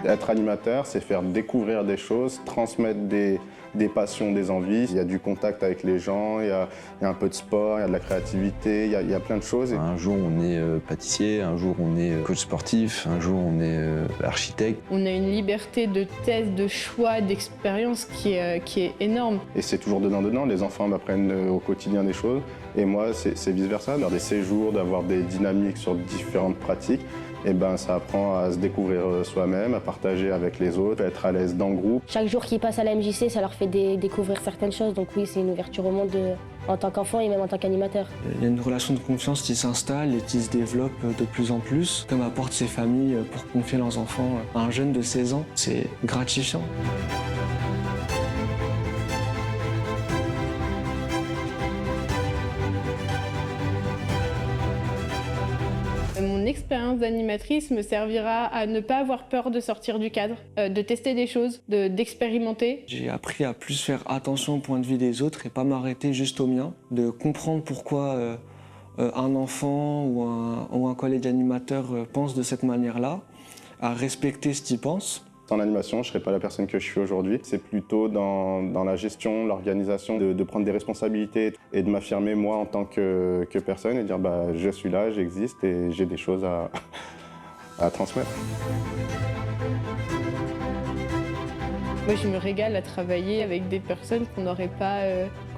Être animateur, c'est faire découvrir des choses, transmettre des passions, des envies. Il y a du contact avec les gens, il y a un peu de sport, il y a de la créativité, il y a plein de choses. Un jour on est pâtissier, un jour on est coach sportif, un jour on est architecte. On a une liberté de thèse, de choix, d'expérience qui est énorme. Et c'est toujours donnant-donnant, les enfants m'apprennent au quotidien des choses. Et moi, c'est vice-versa, d'avoir des séjours, d'avoir des dynamiques sur différentes pratiques. Et ben, ça apprend à se découvrir soi-même, à partager avec les autres, à être à l'aise dans le groupe. Chaque jour qu'ils passent à la MJC, ça leur fait découvrir certaines choses. Donc oui, c'est une ouverture au monde en tant qu'enfant et même en tant qu'animateur. Il y a une relation de confiance qui s'installe et qui se développe de plus en plus, comme apportent ces familles pour confier leurs enfants à un jeune de 16 ans. C'est gratifiant. Mon expérience d'animatrice me servira à ne pas avoir peur de sortir du cadre, de tester des choses, d'expérimenter. J'ai appris à plus faire attention au point de vue des autres et pas m'arrêter juste au mien, de comprendre pourquoi un enfant ou un collègue animateur pense de cette manière-là, à respecter ce qu'il pense. En animation, je ne serais pas la personne que je suis aujourd'hui. C'est plutôt dans la gestion, l'organisation, de prendre des responsabilités et de m'affirmer moi en tant que personne et dire bah, je suis là, j'existe et j'ai des choses à transmettre. Moi, je me régale à travailler avec des personnes qu'on n'aurait pas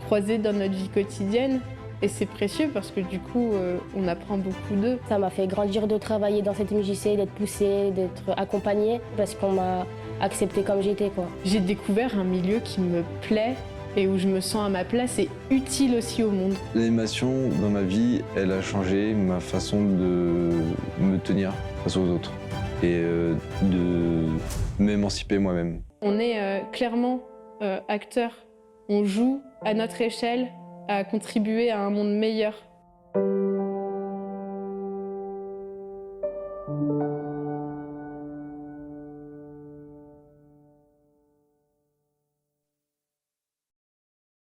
croisées dans notre vie quotidienne. Et c'est précieux parce que du coup, on apprend beaucoup d'eux. Ça m'a fait grandir de travailler dans cette MJC, d'être poussée, d'être accompagnée, parce qu'on m'a acceptée comme j'étais, quoi. J'ai découvert un milieu qui me plaît et où je me sens à ma place et utile aussi au monde. L'animation dans ma vie, elle a changé ma façon de me tenir face aux autres et de m'émanciper moi-même. On est clairement acteurs. On joue à notre échelle à contribuer à un monde meilleur.